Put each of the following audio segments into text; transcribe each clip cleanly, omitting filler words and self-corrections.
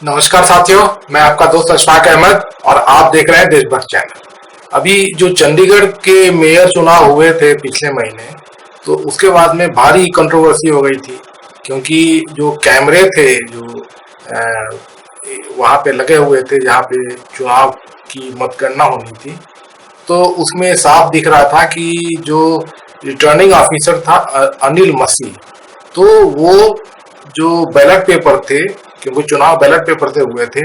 नमस्कार साथियों, मैं आपका दोस्त अशफाक अहमद और आप देख रहे हैं देशभक्त चैनल। अभी जो चंडीगढ़ के मेयर चुनाव हुए थे पिछले महीने, तो उसके बाद में भारी कंट्रोवर्सी हो गई थी, क्योंकि जो कैमरे थे जो वहाँ पे लगे हुए थे जहाँ पे चुनाव की मतगणना होनी थी, तो उसमें साफ दिख रहा था कि जो रिटर्निंग ऑफिसर था अनिल मसीह, तो वो जो बैलेट पेपर थे, क्योंकि चुनाव बैलेट पेपर से हुए थे,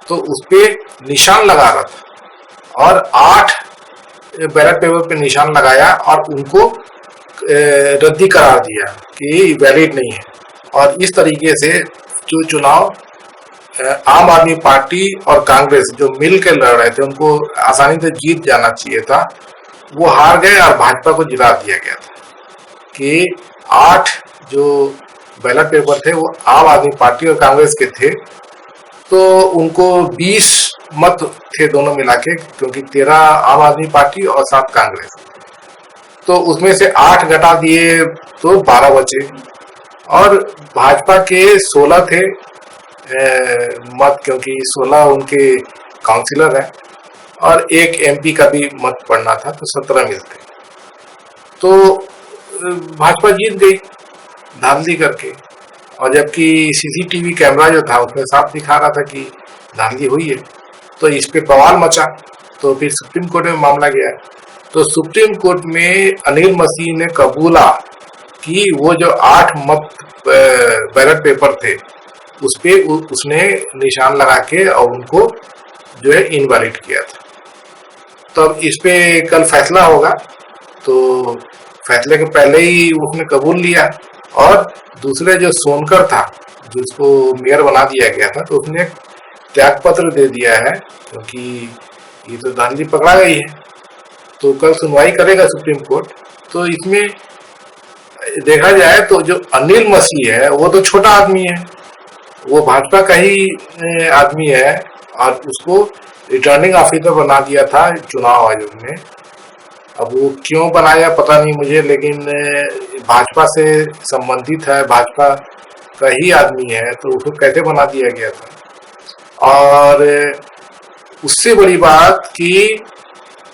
तो उस पे निशान लगा रहा था और 8 बैलेट पेपर पे निशान लगाया और उनको रद्दी करार दिया कि वैलिड नहीं है। और इस तरीके से जो चुनाव आम आदमी पार्टी और कांग्रेस जो मिल के लड़ रहे थे, उनको आसानी से जीत जाना चाहिए था, वो हार गए और भाजपा को जिता दिया गया था कि 8 जो बैलेट पेपर थे वो आम आदमी पार्टी और कांग्रेस के थे, तो उनको 20 मत थे दोनों मिला के, क्योंकि 13 आम आदमी पार्टी और 7 कांग्रेस, तो उसमें से 8 घटा दिए तो 12 बचे और भाजपा के 16 थे मत, क्योंकि 16 उनके काउंसिलर हैं और एक एमपी का भी मत पड़ना था, तो 17 मिलते, तो भाजपा जीत गई धांधली करके। और जबकि सीसीटीवी कैमरा जो था उसमें साफ दिखा रहा था कि धांधली हुई है, तो इस पे बवाल मचा, तो फिर सुप्रीम कोर्ट में मामला गया। तो सुप्रीम कोर्ट में अनिल मसीह ने कबूला कि वो जो 8 मत बैलेट पेपर थे उस पे उसने निशान लगा के और उनको जो है इनवैलिड किया था। तो अब इस पे कल फैसला होगा, तो फैसले के पहले ही उसने कबूल लिया। और दूसरे जो सोनकर था, जिसको मेयर बना दिया गया था, तो उसने त्याग पत्र दे दिया है, क्योंकि ये तो धांधली पकड़ा गई है। तो कल सुनवाई करेगा सुप्रीम कोर्ट। तो इसमें देखा जाए तो जो अनिल मसीह है वो तो छोटा आदमी है, वो भाजपा का ही आदमी है और उसको रिटर्निंग ऑफिसर बना दिया था चुनाव आयोग ने। अब वो क्यों बनाया पता नहीं मुझे, लेकिन भाजपा से संबंधित है, भाजपा का ही आदमी है, तो उसको कैसे बना दिया गया था। और उससे बड़ी बात कि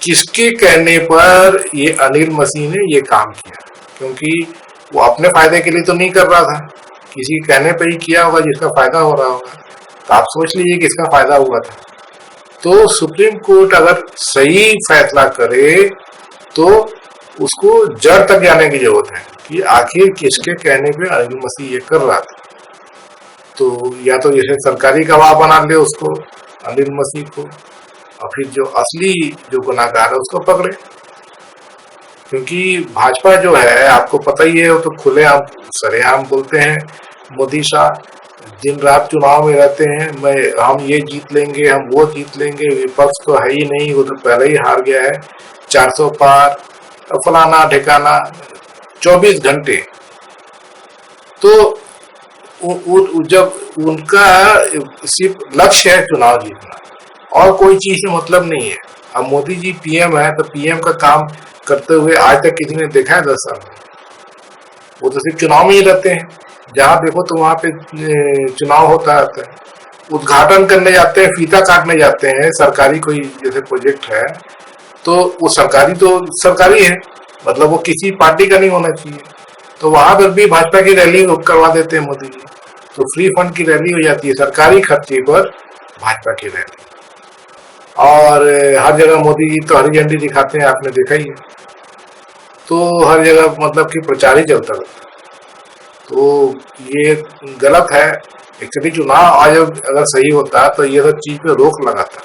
किसके कहने पर ये अनिल मसीह ने ये काम किया, क्योंकि वो अपने फायदे के लिए तो नहीं कर रहा था, किसी के कहने पर ही किया होगा जिसका फायदा हो रहा होगा। तो आप सोच लीजिए किसका फायदा हुआ था। तो सुप्रीम कोर्ट अगर सही फैसला करे तो उसको जड़ तक जाने की जरूरत है कि आखिर किसके कहने पे अनिल मसीह ये कर रहा था। तो या तो जैसे सरकारी गवाह बना ले उसको, अनिल मसीह को, और फिर जो असली जो गुनाहगार है उसको पकड़े। क्योंकि भाजपा जो है आपको पता ही है, वो तो खुलेआम सरेआम बोलते हैं, मोदी शाह दिन रात चुनाव में रहते हैं, हम ये जीत लेंगे, हम वो जीत लेंगे, विपक्ष तो है ही नहीं, वो तो पहले ही हार गया है, 400 पार, फलाना ठिकाना, 24 घंटे। तो जब उनका सिर्फ लक्ष्य है चुनाव जीतना और कोई चीज से मतलब नहीं है। अब मोदी जी पीएम है, तो पीएम का काम करते हुए आज तक किसी ने देखा है 10 साल में? वो तो सिर्फ चुनाव में ही रहते हैं, जहां देखो तो वहां पे चुनाव होता रहता है। उद्घाटन करने जाते हैं, फीता काटने जाते हैं, सरकारी कोई जैसे प्रोजेक्ट है, तो वो सरकारी है, मतलब वो किसी पार्टी का नहीं होना चाहिए। तो वहां पर भी भाजपा की रैली करवा देते हैं मोदी जी, तो फ्री फंड की रैली हो जाती है, सरकारी खर्चे पर भाजपा की रैली। और हर जगह मोदी जी तो हरी झंडी दिखाते हैं, आपने देखा ही है। तो हर जगह मतलब कि प्रचार ही चलता रहता है, तो ये गलत है। एक्चुअली चुनाव आयोग अगर सही होता तो ये सब चीज पे रोक लगाता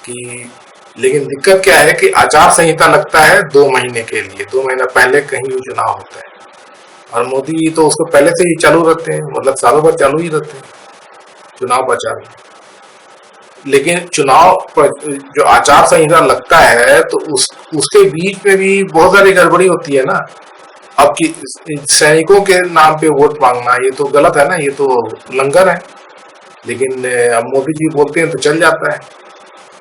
कि, लेकिन दिक्कत क्या है कि आचार संहिता लगता है 2 महीने के लिए, 2 महीना पहले कहीं चुनाव होता है, और मोदी तो उसको पहले से ही चालू रहते हैं, मतलब सालों भर चालू ही रहते हैं चुनाव प्रचार। लेकिन चुनाव पर जो आचार संहिता लगता है तो उसके बीच में भी बहुत सारी गड़बड़ी होती है ना। अब की सैनिकों के नाम पे वोट मांगना, ये तो गलत है ना, ये तो उल्लंघन है। लेकिन अब मोदी जी बोलते हैं तो चल जाता है।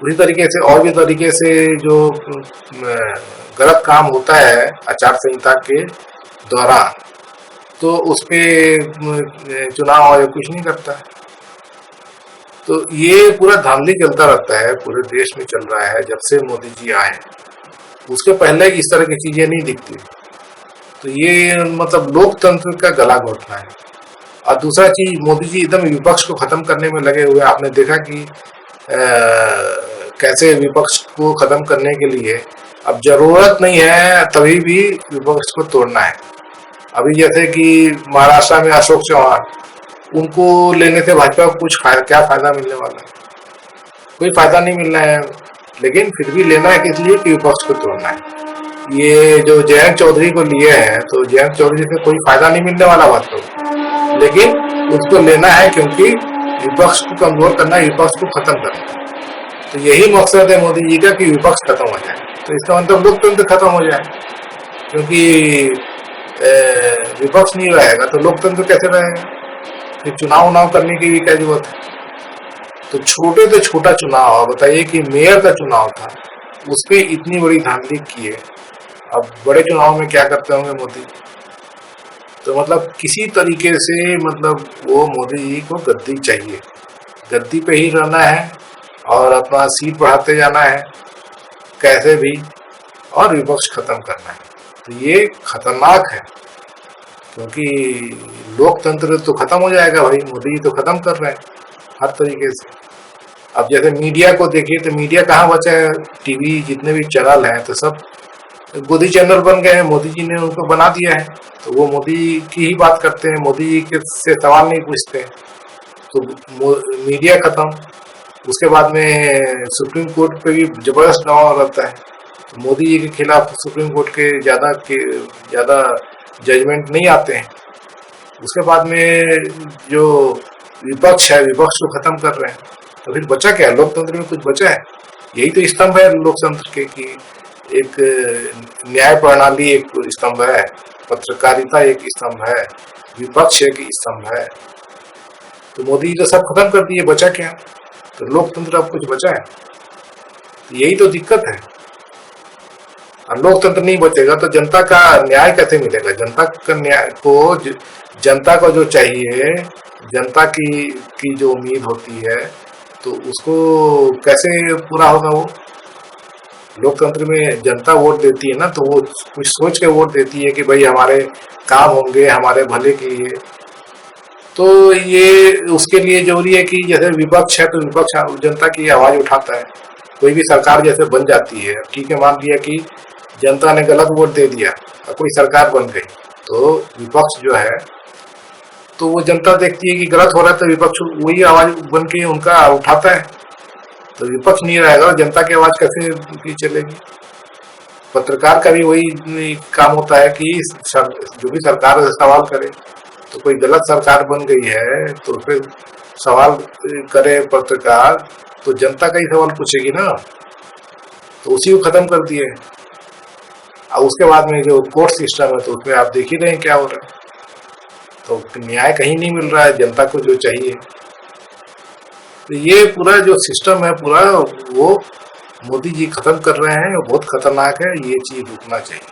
उसी तरीके से और भी तरीके से जो गलत काम होता है आचार संहिता के दौरान, तो उस पे चुनाव आयोग कुछ नहीं करता है। तो ये पूरा धांधली चलता रहता है, पूरे देश में चल रहा है जब से मोदी जी आए हैं। उसके पहले इस तरह की चीजें नहीं दिखती। तो ये मतलब लोकतंत्र का गला घोटना है। और दूसरा चीज, मोदी जी एकदम विपक्ष को खत्म करने में लगे हुए। आपने देखा कि कैसे विपक्ष को खत्म करने के लिए अब जरूरत नहीं है तभी भी विपक्ष को तोड़ना है। अभी जैसे कि महाराष्ट्र में अशोक चौहान, उनको लेने से भाजपा को क्या फायदा मिलने वाला है? कोई फायदा नहीं मिलना है, लेकिन फिर भी लेना है किस लिए कि विपक्ष को तोड़ना है। ये जो जयंत चौधरी को लिए हैं, तो जयंत चौधरी से कोई फायदा नहीं मिलने वाला भाजपा को, लेकिन उसको लेना है क्योंकि विपक्ष को कमजोर करना है, विपक्ष को खत्म करना है। तो यही मकसद है मोदी जी का कि विपक्ष खत्म हो जाए। तो इसका मतलब लोकतंत्र खत्म हो जाए, क्योंकि विपक्ष नहीं रहेगा तो लोकतंत्र कैसे रहेगा? फिर चुनाव करने की भी क्या जरूरत है? तो छोटे से छोटा चुनाव, बताइए कि मेयर का चुनाव था, उस पर इतनी बड़ी धांधली की है। अब बड़े चुनाव में क्या करते होंगे मोदी? तो मतलब किसी तरीके से मतलब वो मोदी जी को गद्दी चाहिए, गद्दी पे ही रहना है और अपना सीट बढ़ाते जाना है कैसे भी, और विपक्ष खत्म करना है। तो ये खतरनाक है, क्योंकि लोकतंत्र तो खत्म हो जाएगा भाई। मोदी जी तो खत्म कर रहे हैं हर तरीके से। अब जैसे मीडिया को देखिए तो मीडिया कहाँ बचा है? टीवी जितने भी चैनल हैं तो सब गोदी चैनल बन गए हैं, मोदी जी ने उनको बना दिया है। तो वो मोदी की ही बात करते हैं, मोदी जी के से सवाल नहीं पूछते। तो मीडिया खत्म। उसके बाद में सुप्रीम कोर्ट पे भी जबरदस्त दबाव रहता है। तो मोदी जी के खिलाफ सुप्रीम कोर्ट के ज्यादा जजमेंट नहीं आते हैं। उसके बाद में जो विपक्ष है, विपक्ष को खत्म कर रहे हैं। तो फिर बचा क्या? लोकतंत्र में कुछ बचा है? यही तो स्तंभ है लोकतंत्र के, कि एक न्याय प्रणाली एक स्तंभ है, पत्रकारिता एक स्तंभ है, विपक्ष एक स्तंभ है। तो मोदी जी तो सब खत्म कर दिए, बचा क्या? तो लोकतंत्र अब कुछ बचा है? यही तो दिक्कत है। और लोकतंत्र नहीं बचेगा तो जनता का न्याय कैसे मिलेगा? जनता का न्याय को, जनता को जो चाहिए, जनता की जो उम्मीद होती है, तो उसको कैसे पूरा होगा? वो लोकतंत्र में जनता वोट देती है ना, तो वो कुछ सोच के वोट देती है कि भाई हमारे काम होंगे, हमारे भले के लिए। तो ये उसके लिए जरूरी है कि जैसे विपक्ष है तो विपक्ष जनता की आवाज उठाता है। कोई भी सरकार जैसे बन जाती है, ठीक है, मान लिया कि जनता ने गलत वोट दे दिया और कोई सरकार बन गई, तो विपक्ष जो है तो वो जनता देखती है कि गलत हो रहा है, तो विपक्ष वही आवाज बन के उनका उठाता है। तो विपक्ष नहीं रहेगा, जनता की आवाज कैसे चलेगी? पत्रकार का भी वही काम होता है कि जो भी सरकार से सवाल करे। तो कोई गलत सरकार बन गई है तो फिर सवाल करे पत्रकार, तो जनता का ही सवाल पूछेगी ना। तो उसी को खत्म कर दिए। और उसके बाद में जो कोर्ट सिस्टम है, तो उसमें आप देख ही रहे हैं क्या हो रहा है। तो न्याय कहीं नहीं मिल रहा है जनता को जो चाहिए। तो ये पूरा जो सिस्टम है पूरा, वो मोदी जी खत्म कर रहे हैं, वो बहुत खतरनाक है। ये चीज रुकना चाहिए।